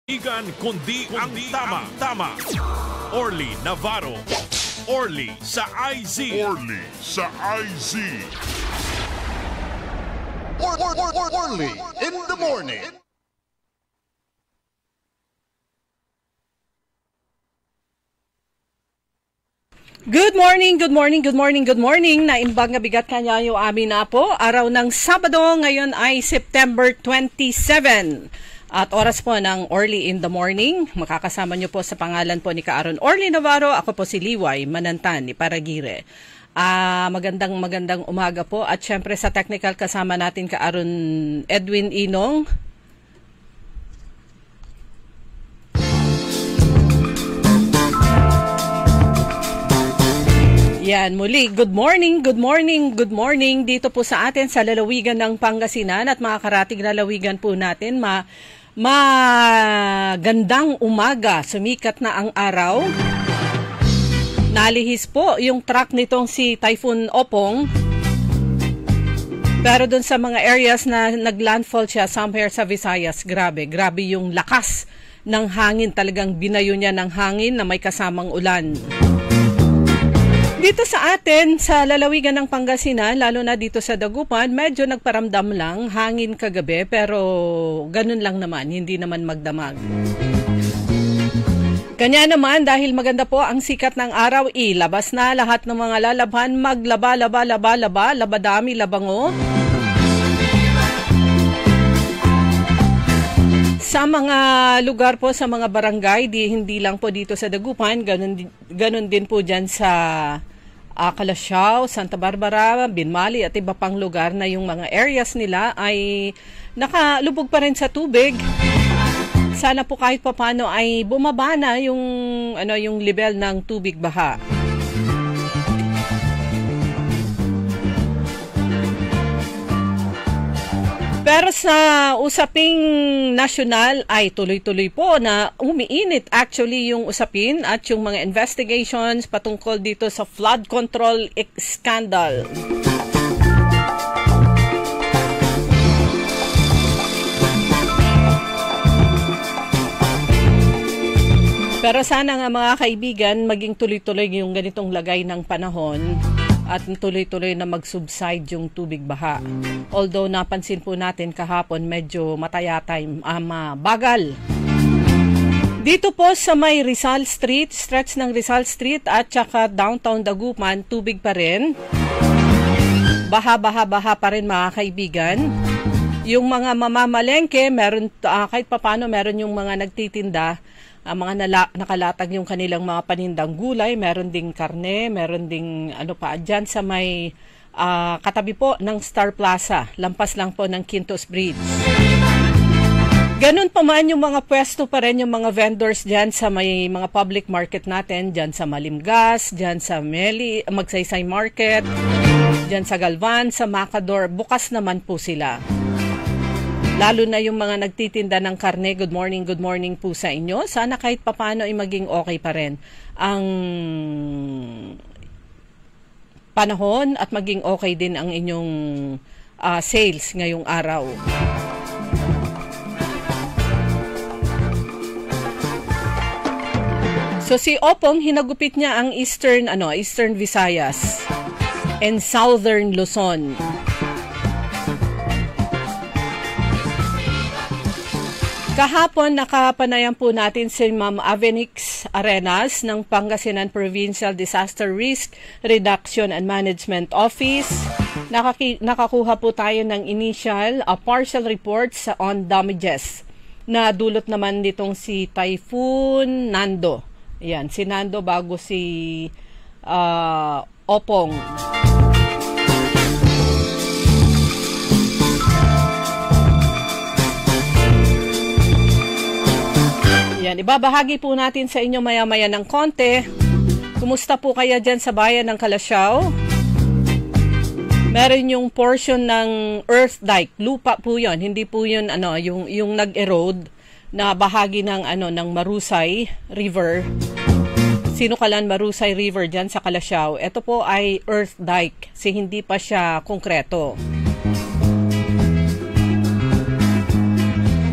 Igan kundi ang tama. Orly Navarro. Orly sa IZ. Orly sa IZ. Orly in the morning. Good morning. Naimbag nga bigat kanya yung amin na po. Araw ng Sabado, ngayon ay September 27. At oras po ng Orly in the morning. Makakasama niyo po sa pangalan po ni Kaaron Orly Navarro. Ako po si Liway Manantan ni Paragire. Magandang umaga po. At syempre sa technical kasama natin Kaaron Edwin Inong. Yan, muli, good morning dito po sa atin sa lalawigan ng Pangasinan at mga karatig lalawigan po natin. Magandang umaga, sumikat na ang araw. Nalihis po yung track nitong si Typhoon Opong. Pero dun sa mga areas na naglandfall siya somewhere sa Visayas, grabe yung lakas ng hangin. Talagang binayo niya ng hangin na may kasamang ulan. Dito sa atin, sa lalawigan ng Pangasinan, lalo na dito sa Dagupan, medyo nagparamdam lang, hangin kagabi, pero ganun lang naman, hindi naman magdamag. Kanya naman, dahil maganda po ang sikat ng araw, ilabas na lahat ng mga lalabhan, labadami, labango. Sa mga lugar po, sa mga barangay, hindi lang po dito sa Dagupan, ganun din po dyan sa Calasiao, Santa Barbara, Binmali at iba pang lugar na yung mga areas nila ay nakalubog pa rin sa tubig. Sana po kahit papano ay bumaba na yung level ng tubig baha. Pero sa usaping nasyonal ay tuloy-tuloy po na umiinit actually yung usapin at yung mga investigations patungkol dito sa flood control scandal. Pero sana nga mga kaibigan, maging tuloy-tuloy yung ganitong lagay ng panahon at tuloy-tuloy na mag-subside yung tubig baha. Although napansin po natin kahapon medyo matayatay, bagal. Dito po sa may Rizal Street, stretch ng Rizal Street at saka downtown Dagupan, tubig pa rin. Baha pa rin mga kaibigan. Yung mga mamamalengke, meron, kahit papano meron yung mga nagtitinda, mga nakalatag yung kanilang mga panindang gulay, meron ding karne, meron ding dyan sa may katabi po ng Star Plaza, lampas lang po ng Quintos Bridge. Ganun pa man yung mga pwesto pa rin yung mga vendors dyan sa may mga public market natin, dyan sa Malimgas, dyan sa Magsaysay Market, dyan sa Galvan, sa Macador, bukas naman po sila. Lalo na yung mga nagtitinda ng karne, good morning po sa inyo. Sana kahit papano ay maging okay pa rin ang panahon at maging okay din ang inyong sales ngayong araw. So si Opong, hinagupit niya ang Eastern Visayas and Southern Luzon. Kahapon, nakapanayan po natin si Ma'am Avenix Arenas ng Pangasinan Provincial Disaster Risk Reduction and Management Office. Nakakuha po tayo ng initial partial reports on damages na dulot naman nitong si Typhoon Nando. Ayan, si Nando bago si Opong. Yan, ibabahagi po natin sa inyo maya-maya ng konti. Kumusta po kaya dyan sa bayan ng Calasiao? Meron yung portion ng earth dike, lupa po 'yon, hindi po 'yun yung nag-erode na bahagi ng ng Marusay River. Sinukalan Marusay River dyan sa Calasiao. Ito po ay earth dike, hindi pa siya konkreto.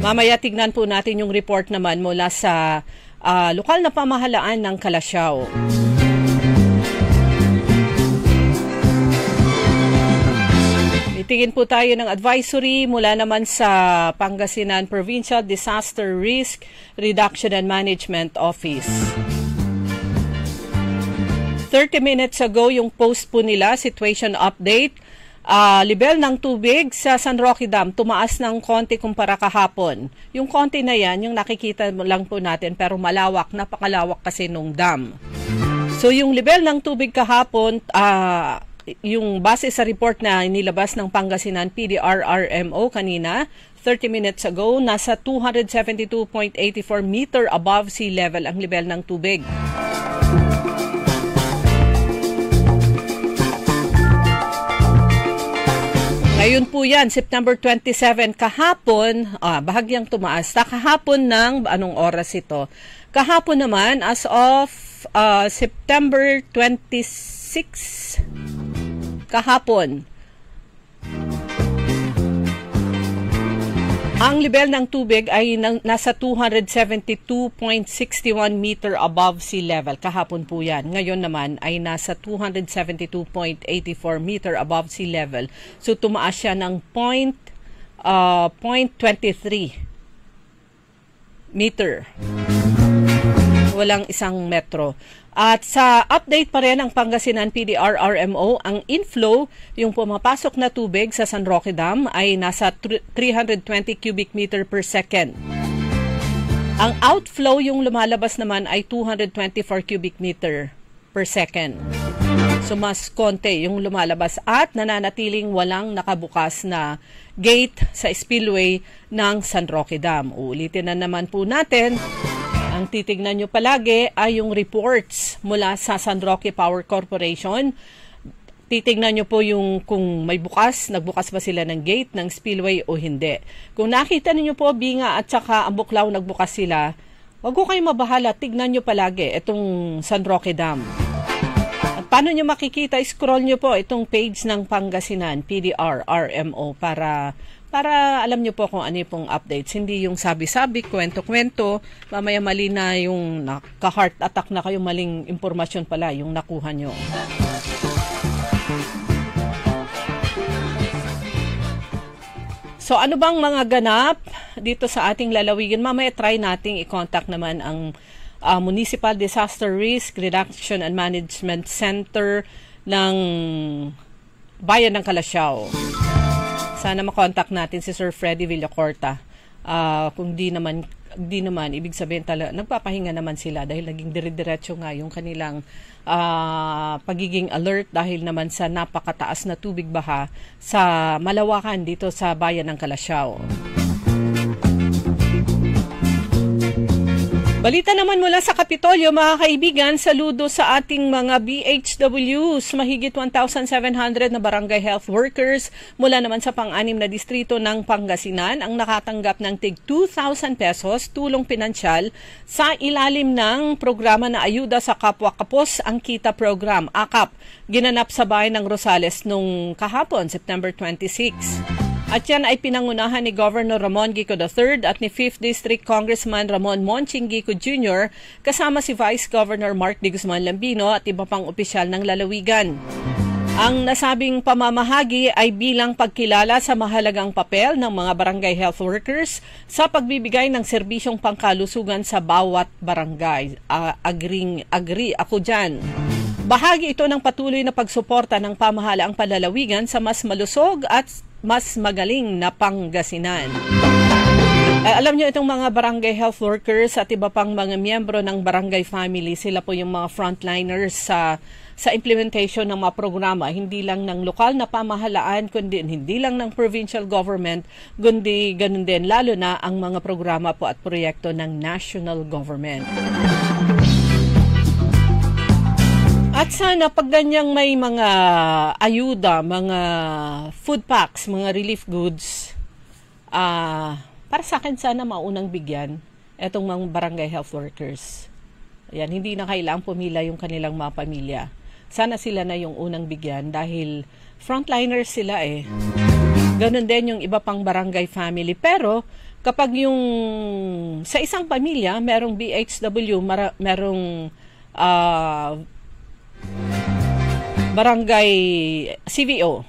Mamaya tignan po natin yung report naman mula sa lokal na pamahalaan ng Calasiao. Itingin po tayo ng advisory mula naman sa Pangasinan Provincial Disaster Risk Reduction and Management Office. 30 minutes ago yung post po nila, situation update. Level ng tubig sa San Roque Dam tumaas ng konti kumpara kahapon. Yung konti na yan, yung nakikita lang po natin pero malawak, napakalawak kasi nung dam. So yung level ng tubig kahapon, yung base sa report na inilabas ng Pangasinan PDRRMO kanina, 30 minutes ago, nasa 272.84 meter above sea level ang level ng tubig. Ngayon po yan, September 27, kahapon, bahagyang tumaas. Kahapon ng, anong oras ito? Kahapon naman, as of September 26, kahapon, ang level ng tubig ay nasa 272.61 meter above sea level. Kahapon po yan. Ngayon naman ay nasa 272.84 meter above sea level. So tumaas siya ng 0.23 meter. Walang isang metro. At sa update pa rin ng Pangasinan PDRRMO, ang inflow, yung pumapasok na tubig sa San Roque Dam ay nasa 320 cubic meter per second. Ang outflow, yung lumalabas naman ay 224 cubic meter per second. So mas konti yung lumalabas at nananatiling walang nakabukas na gate sa spillway ng San Roque Dam. Uulitin na naman po natin. Ang titignan nyo palagi ay yung reports mula sa San Roque Power Corporation. Titignan nyo po yung kung may bukas, nagbukas ba sila ng gate, ng spillway o hindi. Kung nakita niyo po Binga at saka ang Buklaw nagbukas sila, wag ko kayong mabahala, tignan nyo palagi itong San Roque Dam. At paano nyo makikita, scroll nyo po itong page ng Pangasinan, PDRRMO, para alam nyo po kung ano pong updates. Hindi yung sabi-sabi, kwento-kwento, mamaya mali na yung naka-heart attack na kayo, maling impormasyon pala yung nakuha nyo. So ano bang mga ganap dito sa ating lalawigan? Mamaya try nating i-contact naman ang Municipal Disaster Risk Reduction and Management Center ng Bayan ng Calasiao. Sana makontak natin si Sir Freddy Villacorta. Kung di naman, ibig sabihin talaga, nagpapahinga naman sila dahil naging dire-diretso nga yung kanilang pagiging alert dahil naman sa napakataas na tubig baha sa Malawakan dito sa Bayan ng Calasiao. Balita naman mula sa Kapitolyo, mga kaibigan, saludo sa ating mga BHWs, mahigit 1,700 na barangay health workers mula naman sa pang-anim na distrito ng Pangasinan ang nakatanggap ng tig 2,000 pesos tulong pinansyal sa ilalim ng programa na Ayuda sa Kapwa Kapos, ang Kita Program, AKAP, ginanap sa bayan ng Rosales nung kahapon, September 26. At yan ay pinangunahan ni Governor Ramon Gico III at ni 5th District Congressman Ramon Monching Gico Jr. kasama si Vice Governor Mark D. Guzman Lambino at iba pang opisyal ng lalawigan. Ang nasabing pamamahagi ay bilang pagkilala sa mahalagang papel ng mga barangay health workers sa pagbibigay ng serbisyong pangkalusugan sa bawat barangay. Agree ako dyan. Bahagi ito ng patuloy na pagsuporta ng pamahalaang panlalawigan sa mas malusog at mas magaling na Pangasinan. Alam nyo, itong mga barangay health workers at iba pang mga miyembro ng barangay family, sila po yung mga frontliners sa implementation ng mga programa, hindi lang ng lokal na pamahalaan, kundi hindi lang ng provincial government, kundi ganun din, lalo na ang mga programa po at proyekto ng national government. At sana pag ganyang may mga ayuda, mga food packs, mga relief goods, para sa akin sana maunang bigyan itong mga barangay health workers. Ayan, hindi na kailangang pumila yung kanilang mga pamilya. Sana sila na yung unang bigyan dahil frontliners sila eh. Ganon din yung iba pang barangay family. Pero kapag yung sa isang pamilya merong BHW, merong barangay CVO,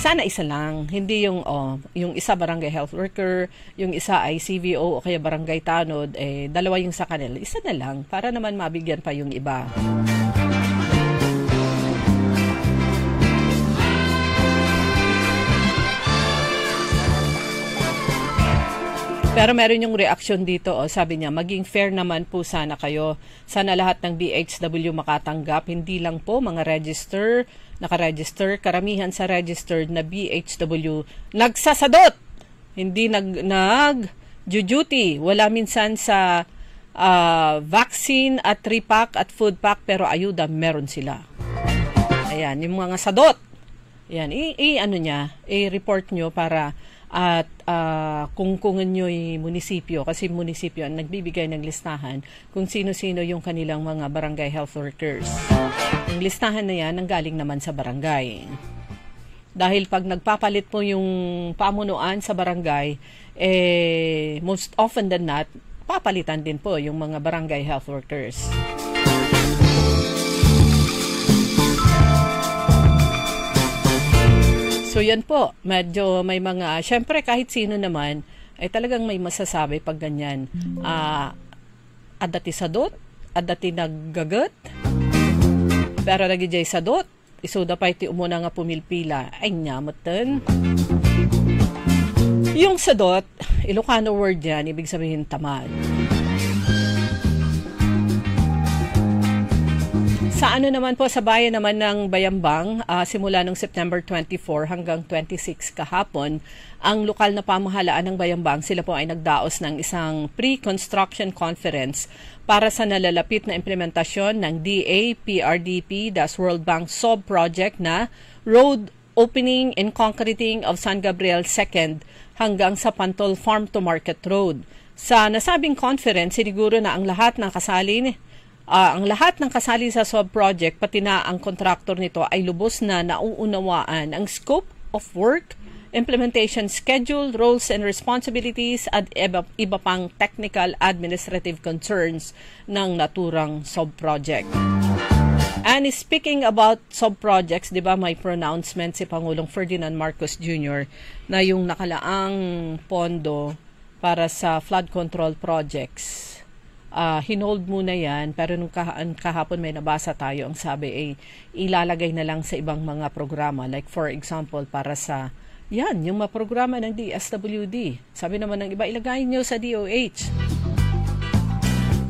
sana isa lang, hindi yung isa barangay health worker, yung isa ay CVO o kaya barangay tanod, dalawa yung sa kanila, isa na lang para naman mabigyan pa yung iba. Pero meron yung reaksyon dito, sabi niya, maging fair naman po sana kayo. Sana lahat ng BHW makatanggap, hindi lang po mga nakaregister, karamihan sa registered na BHW nagsasadot, hindi nag-duty. Wala minsan sa vaccine at 3-pack at food pack, pero ayuda meron sila. Ayan, yung mga sadot. Ayan, i-report nyo para at kung nyo'y munisipyo, kasi munisipyo ang nagbibigay ng listahan kung sino-sino yung kanilang mga barangay health workers. Yung listahan na yan ang galing naman sa barangay. Dahil pag nagpapalit po yung pamunuan sa barangay, most often than not, papalitan din po yung mga barangay health workers. So yan po, medyo may mga, syempre kahit sino naman, ay talagang may masasabi pag ganyan. Adati sadot, adati naggagat, pero nagijay sadot, isuda pa iti umuna nga pumilpila, ay nyamatan. Yung sadot, Ilocano word yan, ibig sabihin tamad. Sa naman po, sa bayan naman ng Bayambang, simula noong September 24 hanggang 26 kahapon, ang lokal na pamahalaan ng Bayambang, sila po ay nagdaos ng isang pre-construction conference para sa nalalapit na implementasyon ng DA-PRDP, das World Bank SOB project na Road Opening and Concreting of San Gabriel 2nd hanggang sa Pantol Farm to Market Road. Sa nasabing conference, siniguro na ang lahat ng kasali sa SOB project, pati na ang kontraktor nito, ay lubos na nauunawaan ang scope of work, implementation schedule, roles and responsibilities at iba pang technical administrative concerns ng naturang SOB project. And speaking about SOB projects, di ba may pronouncement si Pangulong Ferdinand Marcos Jr. na yung nakalaang pondo para sa flood control projects, hinold muna yan, pero nung kahapon may nabasa tayo, ang sabi ilalagay na lang sa ibang mga programa, like for example para sa yung mga programa ng DSWD. Sabi naman ng iba, ilagay nyo sa DOH.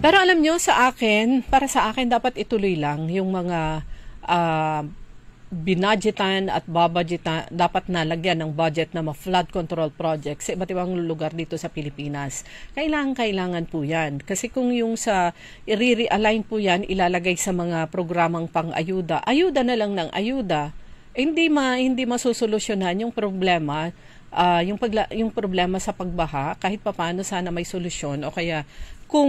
Pero alam nyo, para sa akin dapat ituloy lang yung mga binudgetan at babudgetan, dapat nalagyan ng budget na flood control projects sa iba't ibang lugar dito sa Pilipinas. Kailangan po yan. Kasi kung yung sa i-realign po yan, ilalagay sa mga programang pang-ayuda, ayuda na lang ng ayuda, hindi masusolusyonan yung problema, yung problema sa pagbaha, kahit papaano sana may solusyon, o kaya kung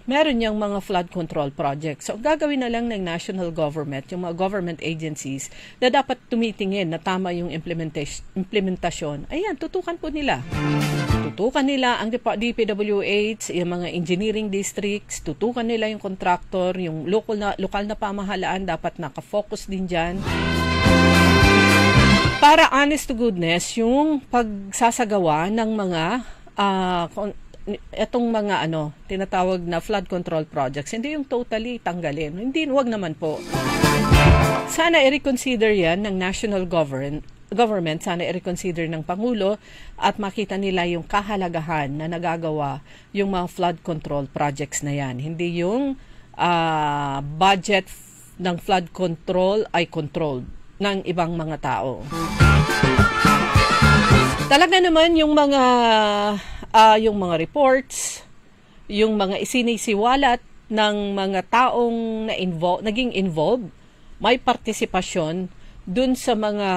meron yung mga flood control projects. So, gagawin na lang ng national government, yung mga government agencies, na dapat tumitingin na tama yung implementasyon. Ayan, tutukan po nila. Tutukan nila ang DPWH, yung mga engineering districts, tutukan nila yung contractor, yung lokal na pamahalaan, dapat nakafocus din dyan. Para honest to goodness, yung pagsasagawa ng mga itong mga tinatawag na flood control projects, hindi yung totally tanggalin. Hindi, wag naman po. Sana i-reconsider yan ng national government, sana i-reconsider ng Pangulo at makita nila yung kahalagahan na nagagawa yung mga flood control projects na yan. Hindi yung budget ng flood control ay controlled ng ibang mga tao. Talaga naman yung mga reports, yung mga isinisiwalat ng mga taong naging involved, may partisipasyon dun sa mga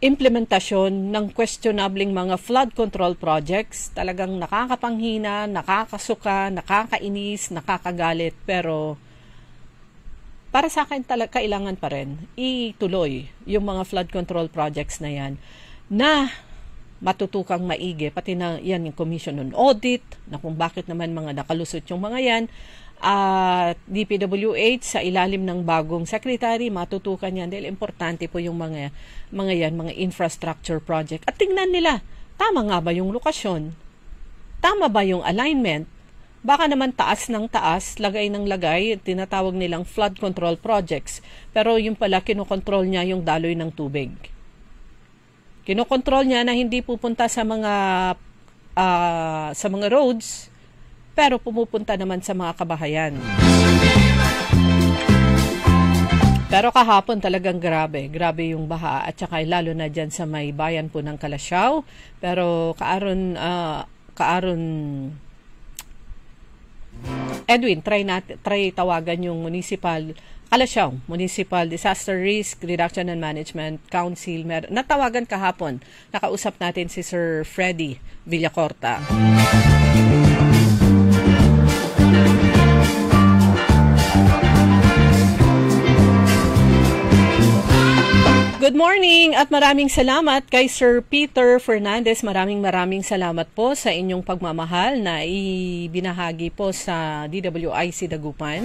implementasyon ng questionabling mga flood control projects. Talagang nakakapanghina, nakakasuka, nakakainis, nakakagalit, pero para sa akin talaga kailangan pa rin ituloy yung mga flood control projects na yan na matutukang maigi, pati na yan yung Commission on Audit, na kung bakit naman mga nakalusot yung mga yan, at DPWH sa ilalim ng bagong secretary, matutukan yan dahil importante po yung mga infrastructure project. At tingnan nila, tama nga ba yung lokasyon? Tama ba yung alignment? Baka naman taas ng taas, lagay ng lagay, tinatawag nilang flood control projects. Pero yung pala, kinokontrol niya yung daloy ng tubig. Kinokontrol niya na hindi pupunta sa mga roads, pero pumupunta naman sa mga kabahayan. Pero kahapon talagang grabe yung baha at saka lalo na dyan sa may bayan po ng Calasiao. Pero kaaron Edwin, try tawagan yung Calasiao Municipal Disaster Risk Reduction and Management Council. Natawagan kahapon. Nakausap natin si Sir Freddy Villacorta. Good morning at maraming salamat kay Sir Peter Fernandez. Maraming salamat po sa inyong pagmamahal na ibinahagi po sa DWIC Dagupan.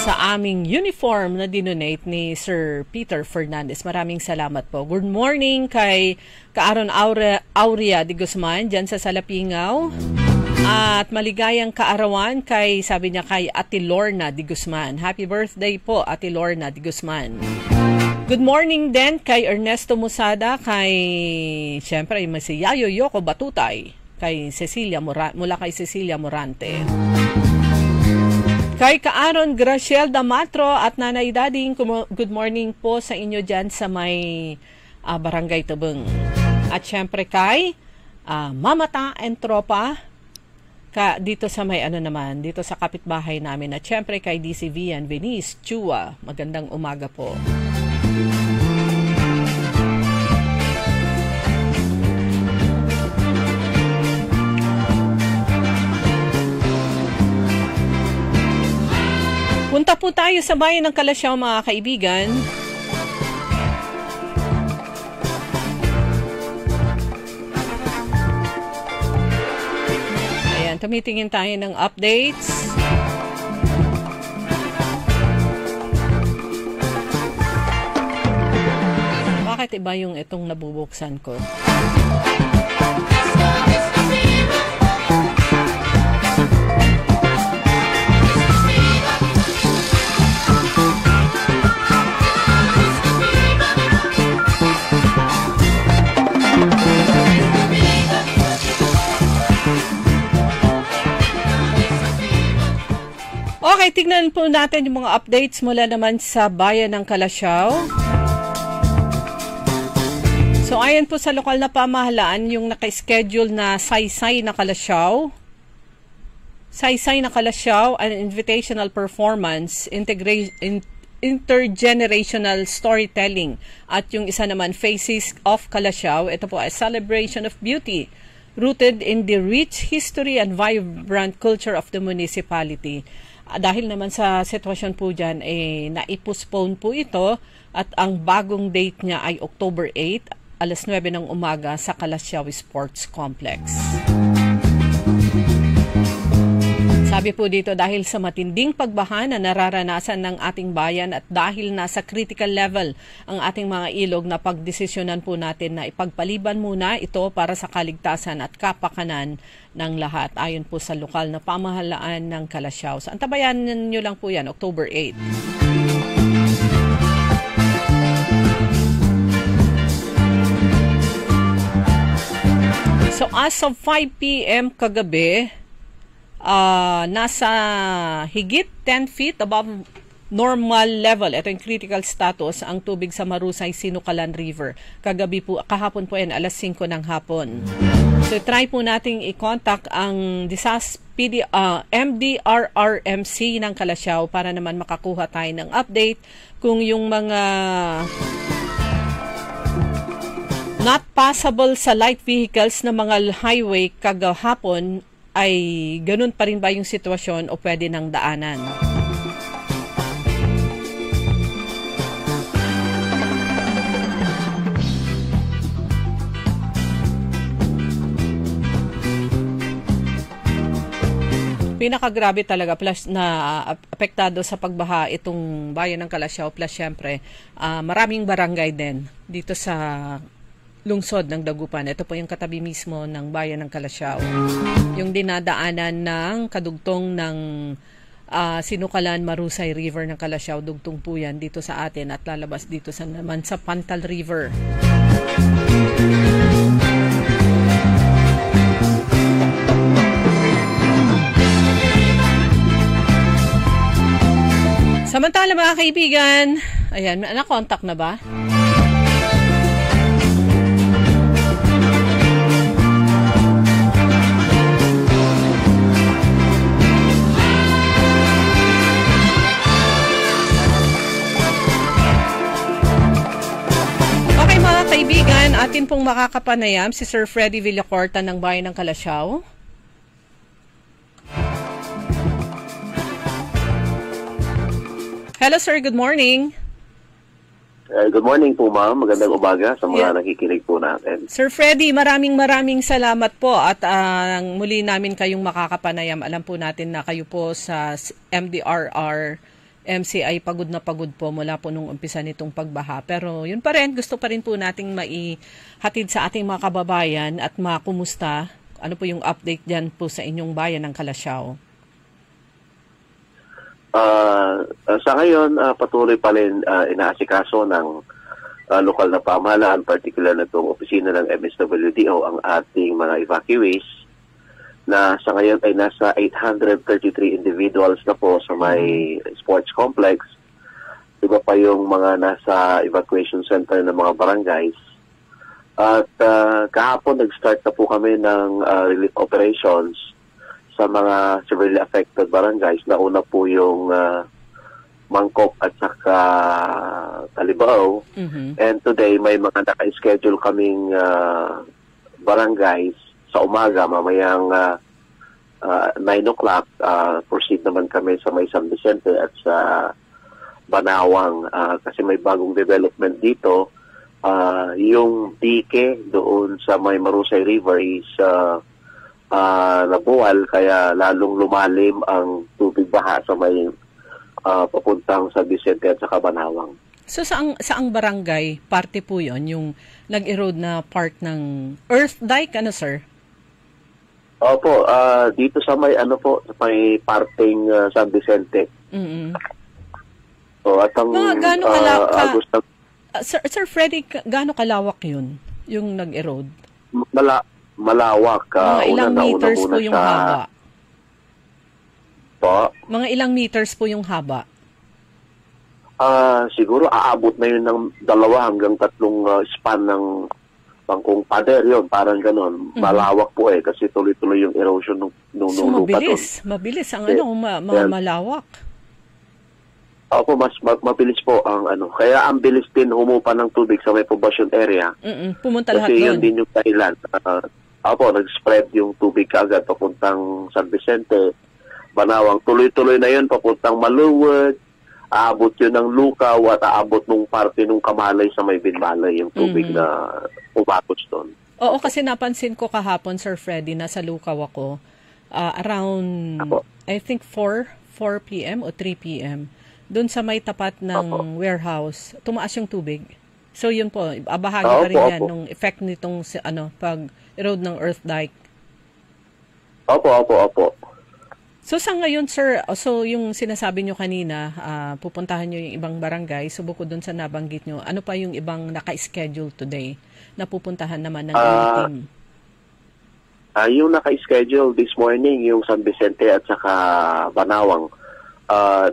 Sa aming uniform na dinonate ni Sir Peter Fernandez. Maraming salamat po. Good morning kay Kaaron Aurea de Guzman dyan sa Salapingaw. At maligayang kaarawan kay Ate Lorna de Guzman. Happy birthday po, Ate Lorna de Guzman. Good morning din kay Ernesto Musada, siyempre si Yayo Yoko Batutay, mula kay Cecilia Morante. Kay Kaaron Graciel Damatro at Nanay Dading, good morning po sa inyo dyan sa may Barangay Tabeng. At siyempre kay Mamata and Tropa, dito sa may dito sa kapitbahay namin. At syempre kay DC Vian Venice Chua, magandang umaga po. Punta po tayo sa bayan ng Calasiao mga kaibigan. Tumitingin tayo ng updates. Bakit iba yung itong nabubuksan ko? Okay, tignan po natin yung mga updates mula naman sa bayan ng Calasiao. So, ayan po sa lokal na pamahalaan yung naka-schedule na Saysay na Calasiao. Saysay na Calasiao, an invitational performance, intergenerational storytelling. At yung isa naman, Faces of Calasiao. Ito po ay celebration of beauty, rooted in the rich history and vibrant culture of the municipality. Dahil naman sa sitwasyon po dyan, na-postpone po ito at ang bagong date niya ay October 8, alas 9 ng umaga sa Calasiao Sports Complex. Sabi po dito, dahil sa matinding pagbaha na nararanasan ng ating bayan at dahil nasa critical level ang ating mga ilog, na pagdesisyonan po natin na ipagpaliban muna ito para sa kaligtasan at kapakanan ng lahat. Ayon po sa lokal na pamahalaan ng Calasiao. So, antabayanan nyo lang po yan, October 8. So, as of 5 p.m. kagabi, nasa higit 10 feet above normal level. Ito yung critical status, ang tubig sa Marusay Sinukalan River. Kahapon po yan, alas 5 ng hapon. So, try po nating i-contact ang MDRRMC ng Calasiao para naman makakuha tayo ng update kung yung mga not passable sa light vehicles na mga highway kagahapon ay ganun pa rin ba yung sitwasyon o pwede nang daanan? Pinakagrabe talaga plus na apektado sa pagbaha itong bayan ng Calasiao plus syempre maraming barangay din dito sa lungsod ng Dagupan. Ito po yung katabi mismo ng bayan ng Calasiao. Yung dinadaanan ng kadugtong ng Sinukalan Marusay River ng Calasiao, dugtong po yan dito sa atin at lalabas dito naman sa Pantal River. Samantala mga kaibigan, ayan, na-contact na ba? Kaibigan, atin pong makakapanayam si Sir Freddy Villacorta ng Bayan ng Calasiao. Hello sir, good morning. Good morning po ma'am, magandang umaga sa mga nakikinig po natin. Sir Freddy, maraming salamat po at muli namin kayong makakapanayam. Alam po natin na kayo po sa MDRR MCI pagod na pagod po mula po nung umpisa nitong pagbaha. Pero yun pa rin, gusto pa rin po nating maihatid sa ating mga kababayan at makumusta. Ano po yung update dyan po sa inyong bayan ng Calasiao? Sa ngayon, patuloy pa rin inaasikaso ng lokal na pamahalaan, particular na itong opisina ng MSWDO, ang ating mga evacuees, na sa ngayon ay nasa 833 individuals na po sa may sports complex. Iba pa yung mga nasa evacuation center ng mga barangays. At kahapon nag-start na po kami ng relief operations sa mga severely affected barangays. Nauna po yung Mangkok at saka Talibao. And today may mga naka-schedule kaming barangays sa umaga, mamayang 9 o'clock, proceed naman kami sa may San Vicente at sa Banawang kasi may bagong development dito. Yung dike doon sa may Marusay River is nabuwal, kaya lalong lumalim ang tubig baha sa may papuntang San Vicente at saka Banawang. So saang barangay parte po yon yung nag-erode na part ng earth dike, ano sir? Opo, dito sa may sa may parting San Vicente. So at ang Sir Freddy, gaano kalawak yun yung nag-erode? Malawak. Mga ilang meters po yung haba? Po? Mga ilang meters po yung haba? Siguro aabot na yun ng 2 hanggang 3 span ng pangkong pader yun, parang ganon. Malawak po kasi tuloy-tuloy yung erosion ng so, lupa doon. Mabilis ang malawak. Opo, mas mabilis po ang Kaya ang bilis din humupa ng tubig sa may poblacion area. Pumunta lahat doon. Kasi yun din yung dahilan. Nag-spread yung tubig kaagad papuntang San Vicente, Banawang. Tuloy-tuloy na yun papuntang Maluwag. Aabot yun ng Lukaw at aabot nung parte nung Kamalay sa may Binmalay yung tubig na umabot doon. Oo, kasi napansin ko kahapon, Sir Freddy, nasa Lukaw ako. Around, I think 4 p.m. o 3 p.m. Doon sa may tapat ng warehouse, tumaas yung tubig. So yun po, bahagi pa rin yan nung effect nitong pag-erode ng earth dike. Opo. So sa ngayon, sir, so yung sinasabi nyo kanina, pupuntahan nyo yung ibang barangay, so bukod dun sa nabanggit nyo, ano pa yung ibang naka-schedule today na pupuntahan naman ng team? Yung naka-schedule this morning, yung San Vicente at saka Banawang.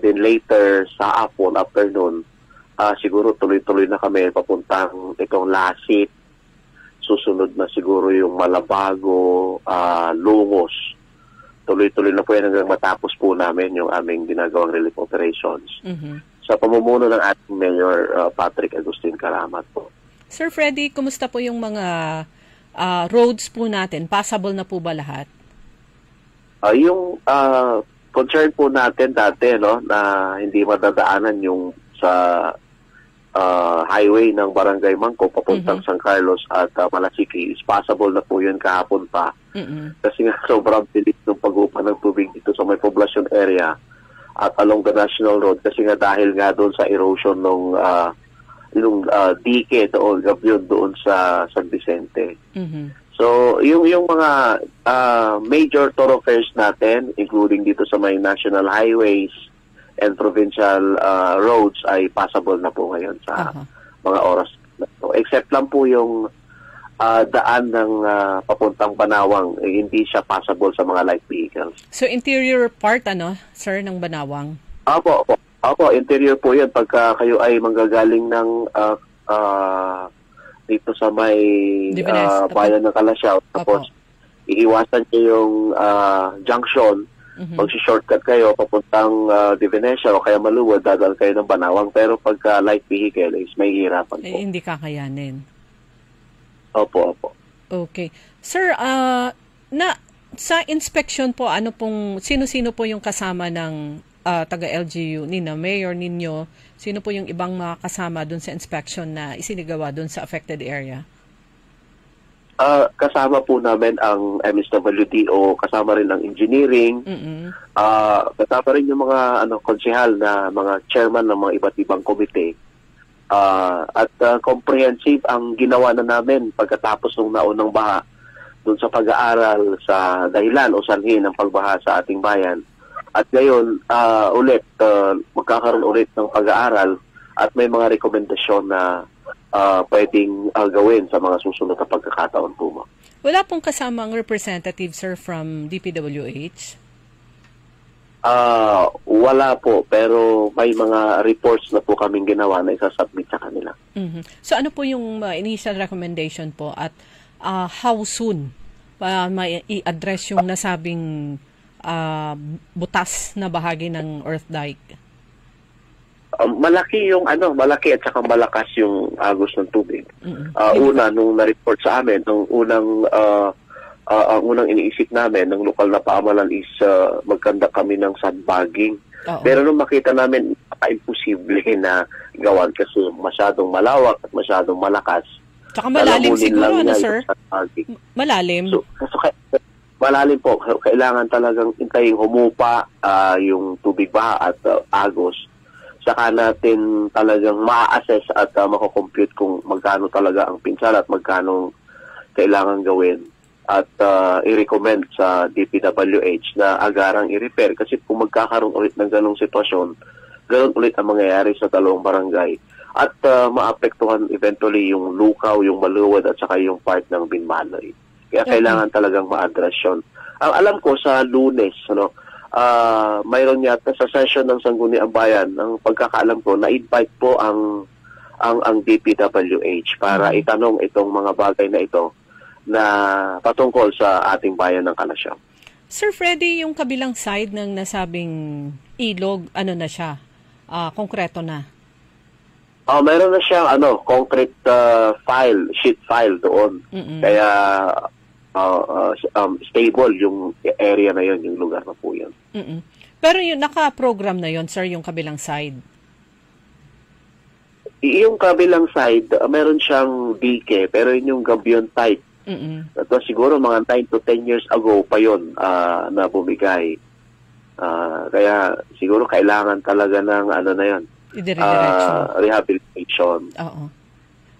Then later sa afternoon, siguro tuloy-tuloy na kami papuntang itong Lasit. Susunod na siguro yung Malabago, Lungos. Tuloy-tuloy na po yan hanggang matapos po namin yung aming ginagawang relief operations. Sa pamumuno ng ating Mayor Patrick Agustin Karamat po. Sir Freddy, kumusta po yung mga roads po natin? Passable na po ba lahat? Yung concern po natin dati, na hindi madadaanan yung sa highway ng Barangay Mangco papuntang San Carlos at Malasiqui is passable na po yun kahapon pa. Kasi nga sobrang bilis ng pag-upa ng tubig dito sa may population area at along the National Road kasi nga dahil nga doon sa erosion ng dike doon sa San Vicente. So, yung mga major thoroughfares natin, including dito sa may national highways and provincial roads ay passable na po ngayon sa mga oras na to. Except lang po yung daan ng papuntang Banawang, hindi siya passable sa mga light vehicles. So, interior part, sir, ng Banawang? Opo, interior po yun. Pagka kayo ay manggagaling ng dito sa may bayan ng Kalasyaw, tapos iiwasan niyo yung junction, mag-shortcut kayo papuntang Divinesia o kaya Maluwad, dadal kayo ng Banawang. Pero pagka light vehicle is may hirapan po. Hindi kakayanin. Opo. Okay. Sir, sa inspection po, sino-sino po yung kasama ng taga-LGU, nina Mayor ninyo, sino po yung ibang mga kasama dun sa inspection na isinigawa dun sa affected area? Kasama po namin ang MSWDO, kasama rin ang engineering, kasama rin yung mga konsehal na mga chairman ng mga iba't ibang komite. At comprehensive ang ginawa na namin pagkatapos ng naunang baha dun sa pag-aaral sa dahilan o sanhi ng pagbaha sa ating bayan. At ngayon, magkakaroon ulit ng pag-aaral at may mga rekomendasyon na pwedeng gawin sa mga susunod na pagkakataon po. Wala pong kasamang representative, sir, from DPWH? Wala po, pero may mga reports na po kaming ginawa na isasubmit sa kanila. So ano po yung initial recommendation po at how soon may i-address yung nasabing butas na bahagi ng earth dike? Malaki at saka malakas yung agos ng tubig. Una, nung na-report sa amin, ang unang iniisip namin ng lokal na paamalan is magkanda kami ng sandbagging. Pero nung makita namin, imposible na gawan kasi masyadong malawak at masyadong malakas. Tsaka malalim siguro, sir? Malalim? So, malalim po. Kailangan talagang intaying humupa yung tubig baha at agos. Saka natin talagang ma-assess at makakompute kung magkano talaga ang pinsala at magkano kailangan gawin. At i-recommend sa DPWH na agarang i-repair. Kasi kung magkakaroon ulit ng ganong sitwasyon, ganon ulit ang mangyayari sa dalawang barangay. At maapektuhan eventually yung Lukaw, yung Maluwad at saka yung part ng Binmanoy. Kaya kailangan talagang ma-address yun. Ang alam ko sa Lunes, mayroon yata sa session ng Sangguniang Bayan, ang pagkakaalam ko, na-invite po ang DPWH para itanong itong mga bagay na ito na patungkol sa ating bayan ng Kalasyaw. Sir Freddy, yung kabilang side ng nasabing ilog, na siya? Konkreto na? Mayroon na siyang concrete sheet file doon. Kaya stable yung area na yun, yung lugar na po yun. Pero yung naka-program na yun, sir, yung kabilang side? Yung kabilang side, meron siyang dike, pero yun yung gabion type. Ito siguro mga 9 to 10 years ago pa yun na bumigay. Kaya siguro kailangan talaga ng rehabilitation. Oo.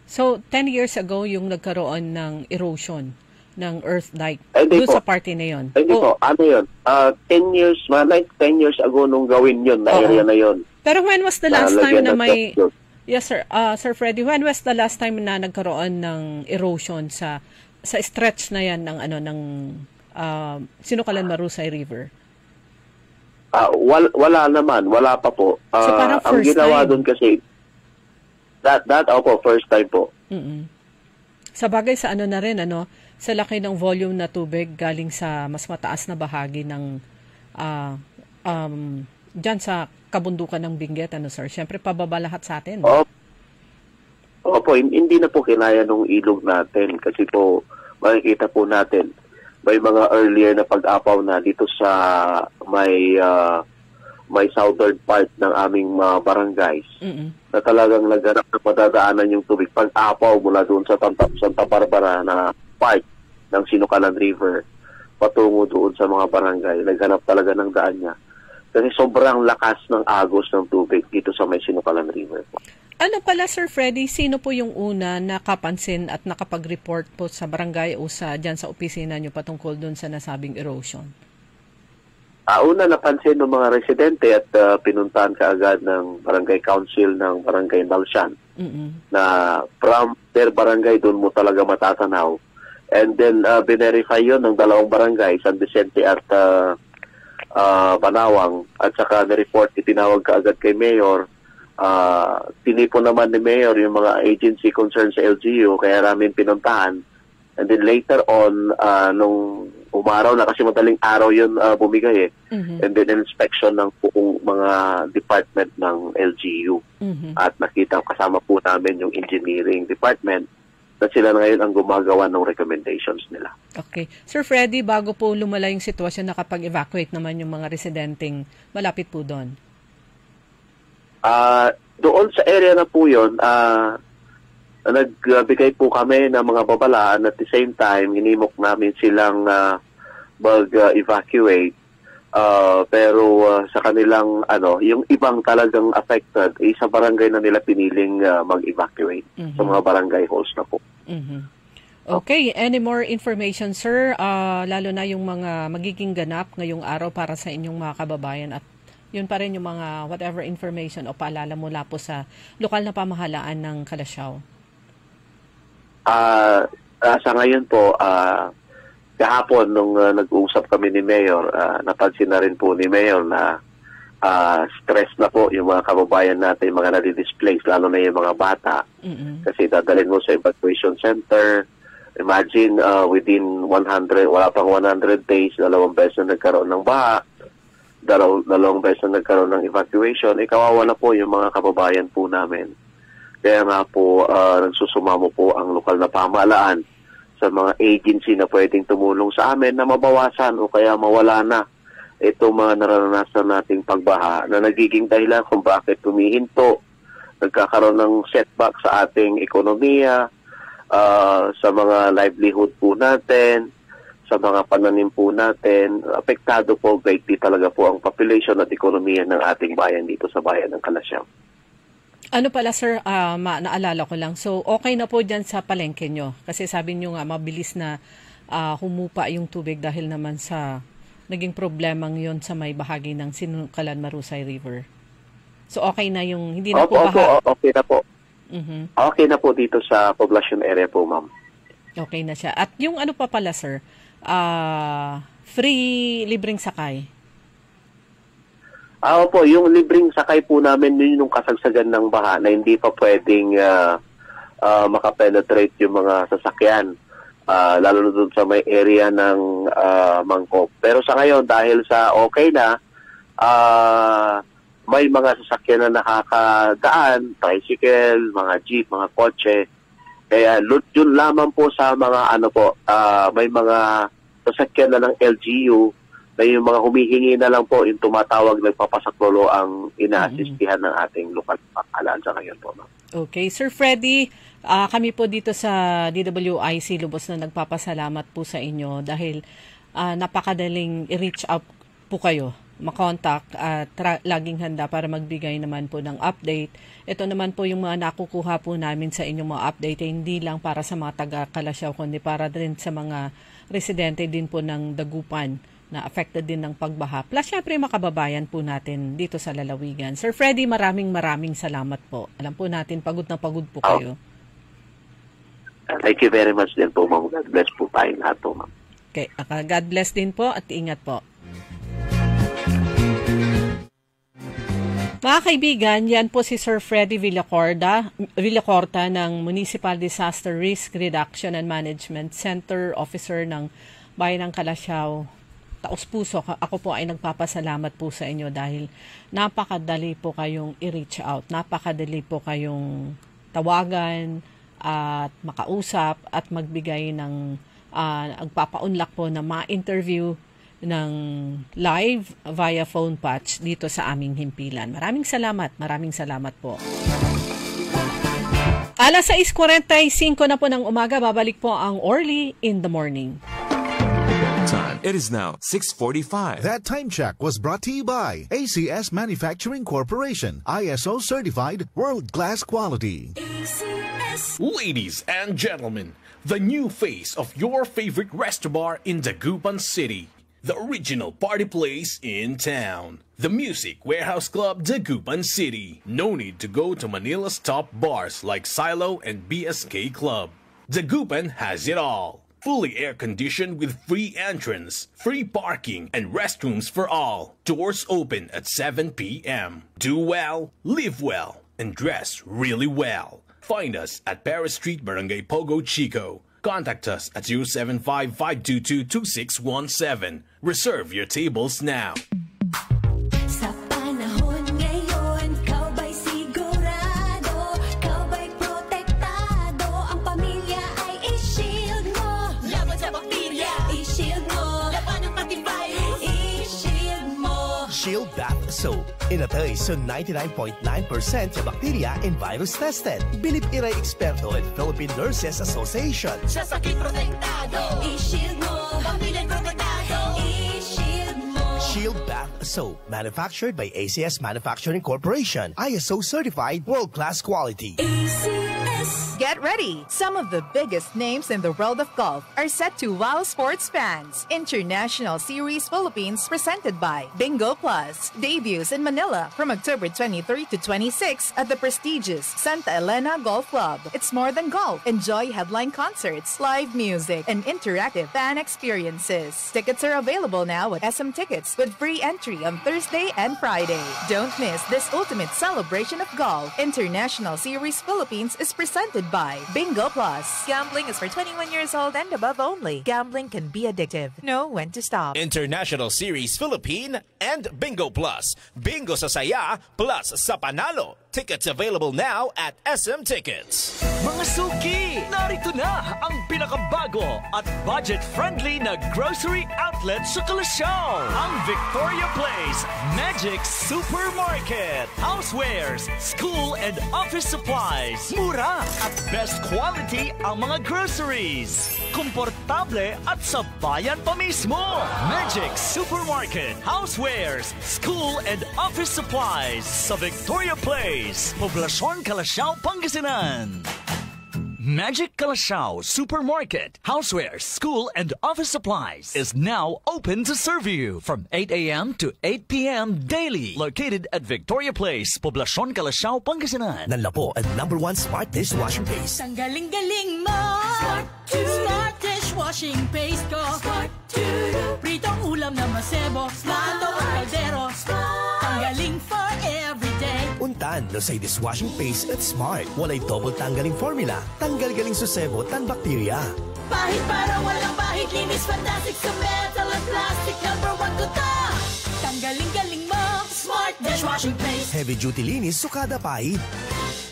So, 10 years ago yung nagkaroon ng erosion ng earth dike doon sa party na yun. Hindi po. Yun? 10 years ago nung gawin yun, na area na yun. Pero when was the last time na may... Yes, sir. Sir Freddy, when was the last time na nagkaroon ng erosion sa stretch na yan ng Sinukalan Marusay River? Wala naman. Wala pa po. So parang ang ginawa doon kasi, first time po. Sa bagay sa na rin, sa laki ng volume na tubig galing sa mas mataas na bahagi ng dyan sa kabundukan ng Benguet, sir? Siyempre, pababa lahat sa atin. Opo, hindi na po kinaya nung ilog natin kasi po, makikita po natin, may mga earlier na pag-apaw na dito sa may may southern part ng aming mga barangays na talagang naghanap na madadaanan yung tubig. Pag-apaw mula doon sa Santa Barbara na part ng Sinukalan River patungo doon sa mga barangay. Naghanap talaga ng daan niya. Kasi sobrang lakas ng agos ng tubig dito sa may Sinukalan River. Ano pala, Sir Freddy, sino po yung una nakapansin at nakapag-report po sa barangay o dyan sa opisina nyo patungkol doon sa nasabing erosion? Una napansin ng mga residente at pinuntahan kaagad ng barangay council ng barangay Nalshan na from their barangay doon mo talaga matatanaw. And then binerify yun ng dalawang barangay, San Vicente at Banawang, at saka na-report, itinawag kaagad kay Mayor. Tinipon naman ni Mayor yung mga agency concerned sa LGU, kaya namin pinuntahan. And then later on, nung umaraw na, kasi madaling araw yun bumigay and then inspection ng buong mga department ng LGU. At nakita kasama po namin yung engineering department na sila na ngayon ang gumagawa ng recommendations nila. Okay. Sir Freddy, bago po lumala yung sitwasyon, nakapag-evacuate naman yung mga residenteng malapit po doon? Doon sa area na po yun, nagbigay po kami ng mga babalaan at the same time, hinimok namin silang mag-evacuate. Pero sa kanilang, yung ibang talagang affected, sa barangay na nila piniling mag-evacuate. Sa mga barangay halls na po. Okay, any more information, sir? Lalo na yung mga magiging ganap ngayong araw para sa inyong mga kababayan, at yun pa rin yung mga whatever information o paalala mula po sa lokal na pamahalaan ng Calasiao. Sa ngayon po, kahapon nung nag-uusap kami ni Mayor, napansin na rin po ni Mayor na stress na po yung mga kababayan natin, mga nadi-displace, lalo na yung mga bata. Kasi dadalhin mo sa evacuation center. Imagine, within 100, wala pang 100 days, 2 beses na nagkaroon ng baha, 2 beses na nagkaroon ng evacuation, kawawa na po yung mga kababayan po namin. Kaya nga po, nagsusumamo po ang lokal na pamahalaan sa mga agency na pwedeng tumulong sa amin na mabawasan o kaya mawala na itong mga nararanasan nating pagbaha na nagiging dahilan kung bakit tumihinto, nagkakaroon ng setback sa ating ekonomiya, sa mga livelihood po natin, sa mga pananim po natin. Apektado po greatly talaga po ang population at ekonomiya ng ating bayan dito sa bayan ng Calasiao. Ano pala, sir, naalala ko lang. So, okay na po dyan sa palengke nyo. Kasi sabi nyo nga, mabilis na humupa yung tubig dahil naman sa naging problemang yon sa may bahagi ng Sinukalan Marusay River. So, okay na yung, hindi na po baha? Okay na po. Okay na po dito sa poblacion area po, ma'am. Okay na siya. At yung ano pa pala, sir, free libreng sakay? Opo, yung libreng sakay po namin yun yung kasagsagan ng baha na hindi pa pwedeng makapenetrate yung mga sasakyan, lalo na doon sa may area ng Mangkok. Pero sa ngayon, dahil sa okay na, may mga sasakyan na nakakadaan, tricycle, mga jeep, mga kotse. Kaya yun lamang po sa mga may mga sasakyan na ng LGU na yung mga humihingi na lang po, yung tumatawag, nagpapasaklolo ang ina-assistihan ng ating lokal pamahalaan sa ngayon po. Okay. Sir Freddy, kami po dito sa DWIC Lubos na nagpapasalamat po sa inyo dahil napakadaling i-reach out po kayo, makontak at laging handa para magbigay naman po ng update. Ito naman po yung mga nakukuha po namin sa inyong mga update, hindi lang para sa mga taga-Calasiao, kundi para din sa mga residente din po ng Dagupan na affected din ng pagbaha. Plus, syempre, makababayan po natin dito sa lalawigan. Sir Freddy, maraming salamat po. Alam po natin, pagod na pagod po kayo. Thank you very much din po, ma'am. God bless po tayong lahat po, ma'am. Okay. God bless din po at ingat po. Mga kaibigan, yan po si Sir Freddy Villacorta ng Municipal Disaster Risk Reduction and Management Center, Officer ng Bayan ng Calasiao. Taos puso, ako po ay nagpapasalamat po sa inyo dahil napakadali po kayong i-reach out, napakadali po kayong tawagan at makausap at magbigay ng agpapaunlak po na ma-interview ng live via phone patch dito sa aming himpilan. Maraming salamat po. Alas 6:45 na po ng umaga, babalik po ang Orly in the Morning. Time. It is now 6:45. That time check was brought to you by ACS Manufacturing Corporation, ISO certified, world-class quality. Ladies and gentlemen, the new face of your favorite restaurant in Dagupan City. The original party place in town. The Music Warehouse Club, Dagupan City. No need to go to Manila's top bars like Silo and BSK Club. Dagupan has it all. Fully air-conditioned with free entrance, free parking, and restrooms for all. Doors open at 7 p.m. Do well, live well, and dress really well. Find us at Paris Street, Barangay Pogo, Chico. Contact us at 075-522-2617. Reserve your tables now. Sa panahon ngayon, kau ba'y sigurado? Kau ba'y protektado? Ang pamilya ay i-shield mo. Laban sa bakterya, i-shield mo. Laban ng pati virus, i-shield mo. Shield Bath Soap. Inatay sa 99.9% sa bacteria and virus tested. Bilip Iray Experto at Philippine Nurses Association. Sa sakit protektado, i-shield mo. Pamilya protektado, i-shield mo. Shield Bath Soap. Manufactured by ACS Manufacturing Corporation. ISO certified, world-class quality. ACS. Get ready! Some of the biggest names in the world of golf are set to wow sports fans. International Series Philippines presented by Bingo Plus. Debuts in Manila from October 23 to 26 at the prestigious Santa Elena Golf Club. It's more than golf. Enjoy headline concerts, live music, and interactive fan experiences. Tickets are available now at SM Tickets with free entry on Thursday and Friday. Don't miss this ultimate celebration of golf. International Series Philippines is presented by Bingo Plus. Gambling is for 21 years old and above only. Gambling can be addictive. Know when to stop. International Series Philippine and Bingo Plus. Bingo sa saya, plus sa panalo. Tickets available now at SM Tickets. Mga suki, narito na ang pinakabago at budget-friendly na grocery outlet sa Kalasyaw. Ang Victoria Place Magic Supermarket. Housewares, school and office supplies. Mura at best quality ang mga groceries. Komportable at sa bayan pa mismo. Magic Supermarket. Housewares, school and office supplies sa Victoria Place. Poblasyon Kalasyaw, Pangasinan. Magic Kalasyaw Supermarket, Housewares, School, and Office Supplies is now open to serve you from 8 a.m. to 8 p.m. daily. Located at Victoria Place, Poblasyon Kalasyaw, Pangasinan. Nanlapo at #1 Smart Dishwashing Paste. Ang galing-galing mo. Smart dishwashing paste ko. Pritong ulam na masebo. Plato at kaldero. Ang galing for everyday. Untan no say dishwashing paste at Smart. Walay double tanggaling formula. Tanggal galing susebo tan bakterya. Pahit para walang pahit. Linis fantastic sa metal at plastic. #1 ko to. Tanggaling-galing mo. Smart dishwashing paste. Heavy duty linis sukada pahit.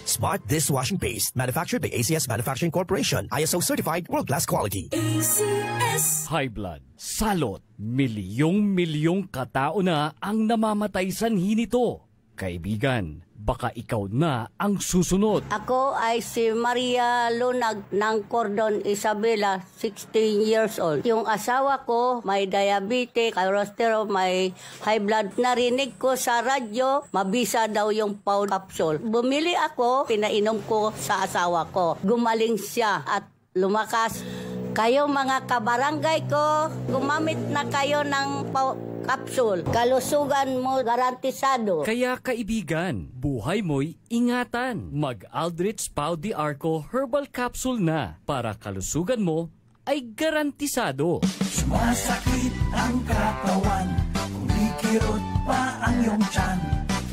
Smart Dishwashing Paste. Manufactured by ACS Manufacturing Corporation. ISO certified, world-class quality. ACS. High blood, salot, milyong-milyong katao na ang namamatay sanhi nito. Kaibigan, baka ikaw na ang susunod. Ako ay si Maria Lunag ng Cordon Isabela, 16 years old. Yung asawa ko may diabetes, cholesterol, may high blood. Narinig ko sa radyo, mabisa daw yung Pau capsule. Bumili ako, pinainom ko sa asawa ko. Gumaling siya at lumakas. Kayo mga kabarangay ko, gumamit na kayo ng Pau capsule. Kalusugan mo garantisado. Kaya kaibigan, buhay mo'y ingatan. Mag-Aldrich Pau de Arco Herbal Capsule na para kalusugan mo ay garantisado. Sumasakit ang katawan, kumikirot pa ang iyong tiyan.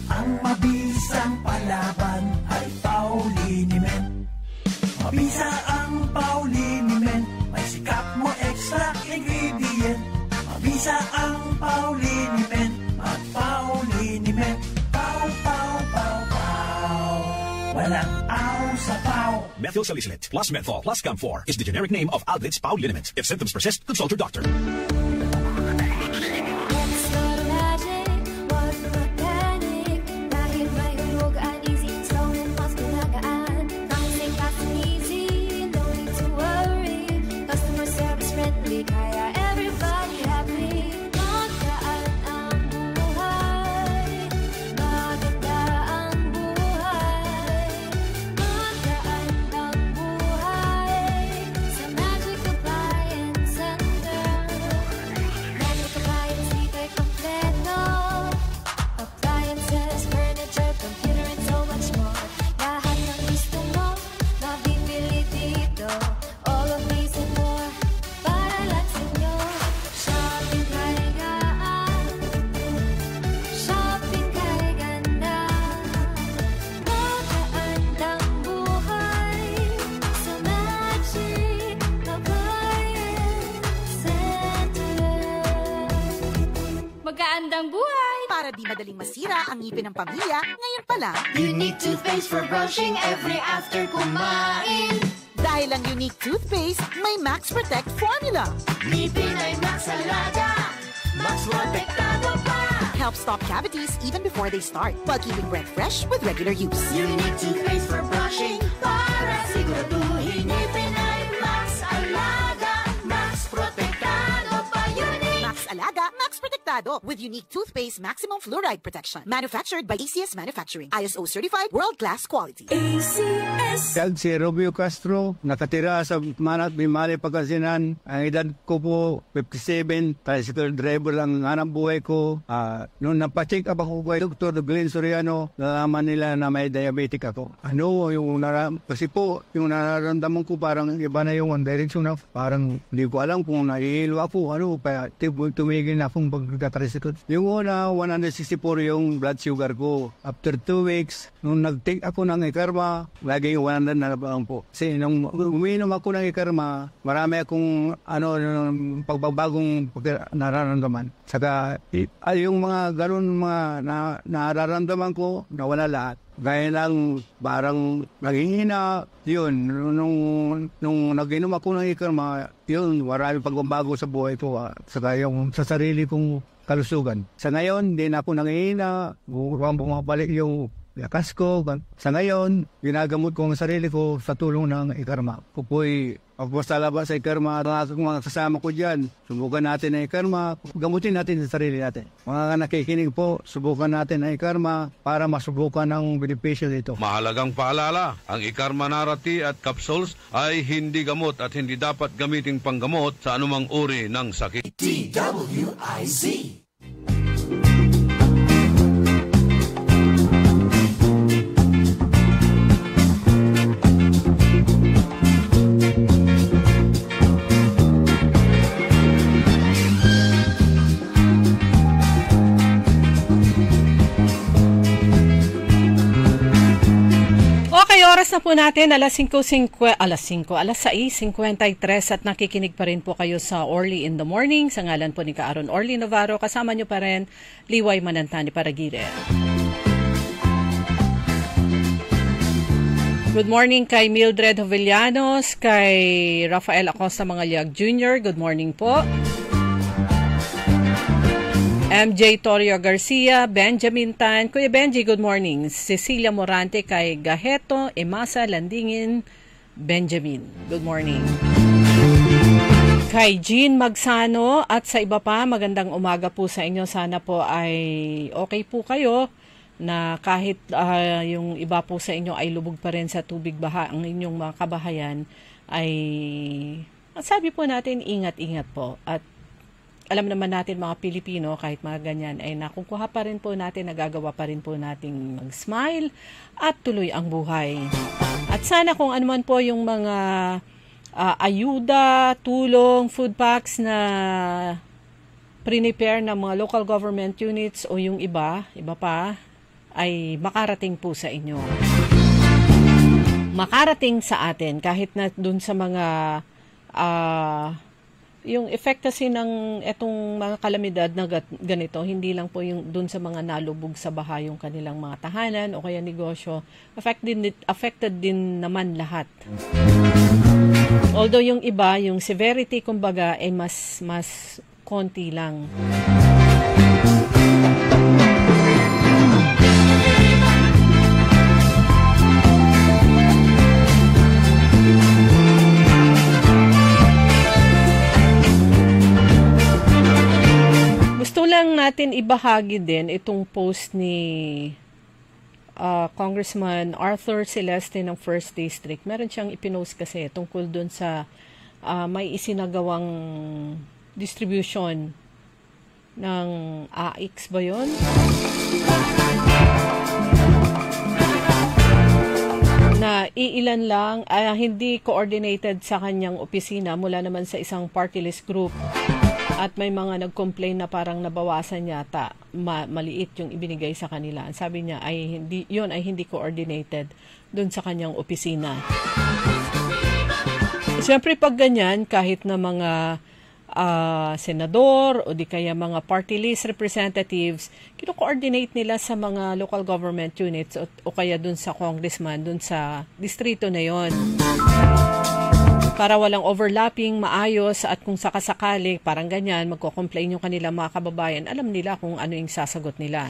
Ang mabisang palaban ay Pauliniment. Mabisa ang Pauliniment, may sikap mo extract ingredient. Mabisa ang Pauliniment, mag-Pauliniment. Pau, pau, pau, pau. Walang aw sa pau. Methyl salicylate plus menthol plus Camphor is the generic name of Aldrich Pauliniment. If symptoms persist, consult your doctor. Magkaandang buhay! Para di madaling masira ang ngipin ng pamilya, ngayon pa lang. Unique toothpaste for brushing every after kumain. Dahil ang Unique toothpaste, may Max Protect formula. Ngipin ay Max Alaga, Max Protektado pa. Help stop cavities even before they start, while keeping breath fresh with regular use. Unique toothpaste for brushing, para siguraduhin ngipin ay Max Alaga, Max Protektado pa. Unique Max Alaga, Max Protektado with Unique toothpaste maximum fluoride protection. Manufactured by ACS Manufacturing. ISO certified world-class quality. ACS. Si Romeo Castro, nakatira sa Manat, Bimali, Pagkasinan. Ang edad ko po, 57, tricycle driver lang ang buhay ko. Noong napacheck up ako kay Dr. Glenn Soriano, nalaman nila na may diabetic ako. Kasi po, yung nararamdaman ko parang iba na yung direction na parang hindi ko alam kung nahihilo ako. Kaya tumigil na akong pagkatricycle. Yung una, 164 yung blood sugar ko. After 2 weeks, nung nag-take ako ng Ikarma, laging 100 na lang po. Kasi nung uminom ako ng Ikarma, marami akong pagbabagong nararamdaman. Saka yung mga ganun nararamdaman ko, nawala lahat. Gaya lang, parang naghihina, yun, nung nag-inom ako ng Ikarma, yun, marami pagbabago sa buhay ko, saka yung sa sarili kong kalusugan. Sa ngayon, hindi na ako nanghihina, bumabalik yung lakas ko. Sa ngayon, ginagamot ko ang sarili ko sa tulong ng Ikarma. Kupoy, sa labas sa Ikarma, mga kasama ko dyan, subukan natin ang Ikarma, gamutin natin sa sarili natin. Mga nakikinig po, subukan natin ang Ikarma para masubukan ang benepisyo dito. Mahalagang paalala, ang Ikarma Narati at capsules ay hindi gamot at hindi dapat gamiting panggamot sa anumang uri ng sakit. DWIZ. Oras na po natin, alas 6:53 at nakikinig pa rin po kayo sa Orly in the Morning. Sa ngalan po ni Kaaron Orly Navarro, kasama nyo pa rin Liway Manantani Paragire. Good morning kay Mildred Jovellanos, kay Rafael Acosta Mangaliag Jr. Good morning po. MJ Torio Garcia, Benjamin Tan, Kuya Benji, good morning. Cecilia Morante kay Gaheto, Emasa Landingin, Benjamin, good morning. Kay Jean Magsano at sa iba pa, magandang umaga po sa inyo. Sana po ay okay po kayo na kahit yung iba po sa inyo ay lubog pa rin sa tubig baha, ang inyong mga kabahayan ay, sabi po natin, ingat-ingat po. At alam naman natin mga Pilipino, kahit mga ganyan, ay nakukuha pa rin po natin, nagagawa pa rin po nating mag-smile at tuloy ang buhay. At sana kung ano man po yung mga ayuda, tulong, food packs na prepare ng mga local government units o yung iba pa, ay makarating po sa inyo. Makarating sa atin kahit na dun sa mga yung effect kasi ng etong mga kalamidad na ganito, hindi lang po yung dun sa mga nalubog sa baha yung kanilang mga tahanan o kaya negosyo, affected din naman lahat. Although yung iba, yung severity kumbaga ay mas konti lang. Gusto lang natin ibahagi din itong post ni Congressman Arthur Celeste ng 1st District. Meron siyang ipinost kasi tungkol dun sa may isinagawang distribution ng AX ba yun? Na iilan lang, hindi coordinated sa kanyang opisina mula naman sa isang party list group. At may mga nag-complain na parang nabawasan yata, maliit yung ibinigay sa kanila. Sabi niya ay hindi coordinated dun sa kanyang opisina. Siyempre pag ganyan, kahit na mga senador o di kaya mga party list representatives, kino-coordinate nila sa mga local government units o kaya dun sa congressman, dun sa distrito na yon. Para walang overlapping, maayos, at kung sakasakali, parang ganyan, magko-complain yung kanilang mga kababayan, alam nila kung ano yung sasagot nila.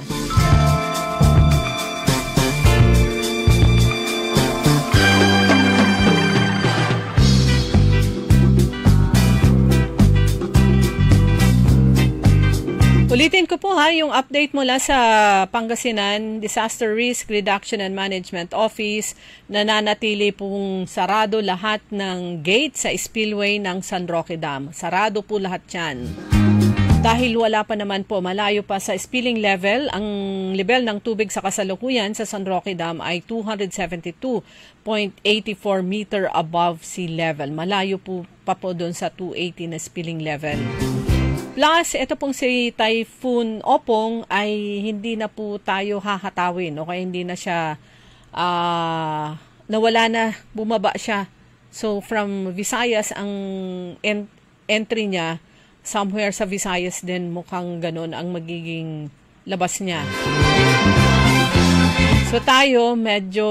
Ulitin ko po yung update mula sa Pangasinan Disaster Risk Reduction and Management Office. Nananatili pong sarado lahat ng gate sa spillway ng San Roque Dam. Sarado po lahat yan. Dahil wala pa naman po, malayo pa sa spilling level, ang level ng tubig sa kasalukuyan sa San Roque Dam ay 272.84 meter above sea level. Malayo po pa po doon sa 280 na spilling level. Plus, ito pong si Typhoon Opong ay hindi na po tayo hahatawin o kaya hindi na siya nawala na, bumaba siya. So, from Visayas, ang entry niya, somewhere sa Visayas din mukhang ganun ang magiging labas niya. So, tayo, medyo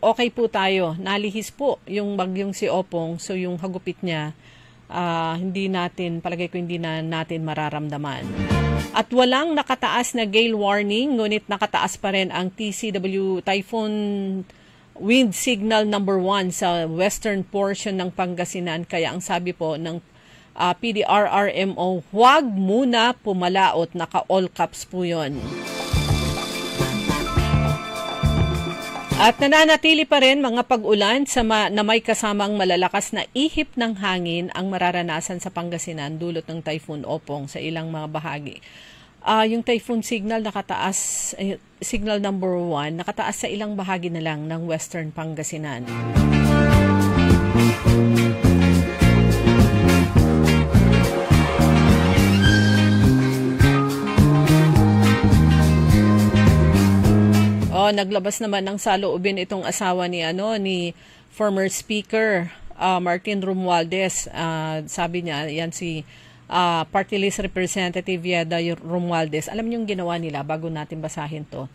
okay po tayo. Nalihis po yung bagyong si Opong. So, yung hagupit niya, hindi natin, palagay ko hindi na natin mararamdaman. At walang nakataas na gale warning, ngunit nakataas pa rin ang TCW Typhoon Wind Signal number 1 sa western portion ng Pangasinan. Kaya ang sabi po ng PDRRMO, huwag muna pumalaot, naka-all caps po yun. At nananatili pa rin mga pag-ulan na may kasamang malalakas na ihip ng hangin ang mararanasan sa Pangasinan dulot ng Typhoon Opong sa ilang mga bahagi. Yung typhoon signal nakataas, signal number 1, nakataas sa ilang bahagi na lang ng western Pangasinan. Naglabas naman ng saloobin itong asawa ni former speaker Martin Romualdez. Sabi niya, yan si party list representative Yeda Romualdez. Alam niyo yung ginawa nila bago natin basahin to.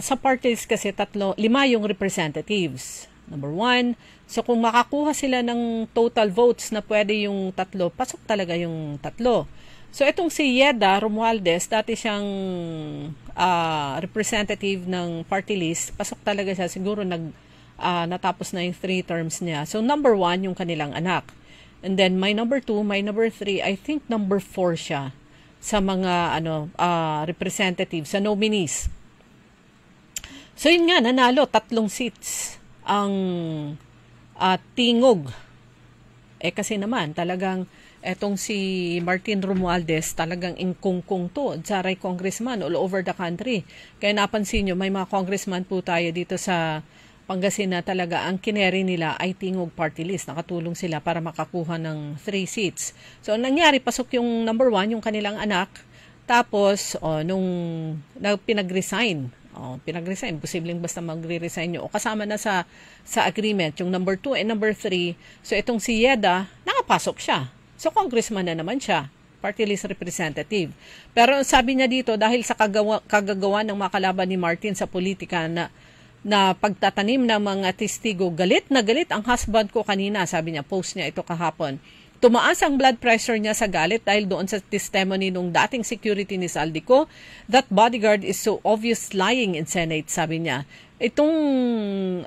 Sa party list kasi 5 yung representatives. Number 1, so kung makakuha sila ng total votes na pwede yung 3, pasok talaga yung 3. So itong si Yeda Romualdez, dati siyang representative ng party list, pasok talaga siya, siguro natapos na yung 3 terms niya. So number 1 yung kanilang anak. And then my number 2, my number 3, I think number 4 siya sa mga representatives, sa nominees. So yun nga, nanalo 3 seats ang tingog. Kasi naman talagang etong si Martin Romualdez talagang ingkungkung to. Saray congressman all over the country. Kaya napansin nyo, may mga congressman po tayo dito sa Pangasinan talaga ang kineri nila ay tingog party list. Nakatulong sila para makakuha ng 3 seats. So, nangyari, pasok yung number 1, yung kanilang anak. Tapos, nung pinag-resign, posibleng basta magre-resign nyo. O kasama na sa agreement, yung number 2 and number 3. So, itong si Yeda, nakapasok siya. So, congressman na naman siya, party list representative. Pero sabi niya dito, dahil sa kagagawa ng mga kalaban ni Martin sa politika na pagtatanim ng mga testigo, galit na galit ang husband ko kanina, sabi niya, post niya ito kahapon. Tumaas ang blood pressure niya sa galit dahil doon sa testimony nung dating security ni Saldico, that bodyguard is so obvious lying in Senate, sabi niya. Itong,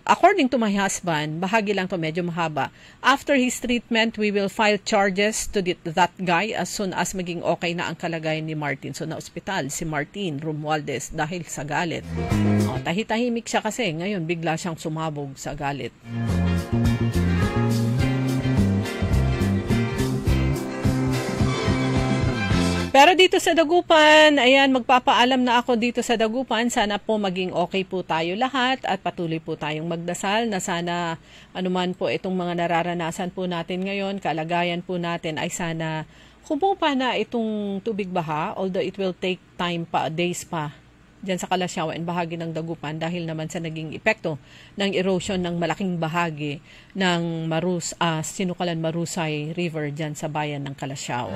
according to my husband, bahagi lang to, medyo mahaba. After his treatment, we will file charges to that guy as soon as maging okay na ang kalagayan ni Martin. So, na-ospital si Martin Romualdez dahil sa galit. Tahitahimik siya kasi, ngayon bigla siyang sumabog sa galit. Pero dito sa Dagupan, ayan, magpapaalam na ako dito sa Dagupan. Sana po maging okay po tayo lahat at patuloy po tayong magdasal na sana anuman po itong mga nararanasan po natin ngayon, kalagayan po natin ay sana humupa na itong tubig baha, although it will take time pa, days pa dyan sa Calasiao and bahagi ng Dagupan dahil naman sa naging epekto ng erosion ng malaking bahagi ng Sinukalan Marusay River dyan sa bayan ng Calasiao.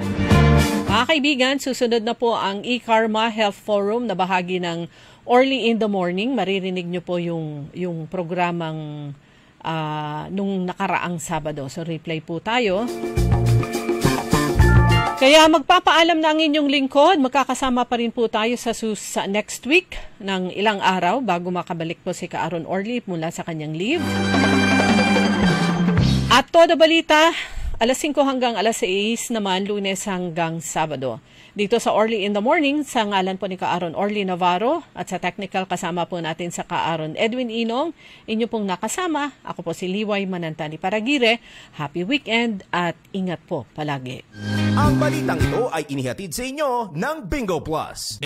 Mga kaibigan, susunod na po ang e-Karma Health Forum na bahagi ng Early in the Morning. Maririnig nyo po yung programang nung nakaraang Sabado. So replay po tayo. Kaya magpapaalam na ang inyong lingkod. Magkakasama pa rin po tayo sa next week ng ilang araw bago makabalik po si Ka-Aaron Orly mula sa kanyang leave. At Todo Balita, alas 5 hanggang alas 6 naman, Lunes hanggang Sabado. Dito sa Early in the Morning, sa ngalan po ni Ka-Aaron Orly Navarro at sa technical kasama po natin sa Ka-Aaron Edwin Inong, inyo pong nakasama. Ako po si Liway Manantani Paragire. Happy weekend at ingat po palagi. Ang balitang ito ay inihatid sa inyo ng Bingo Plus.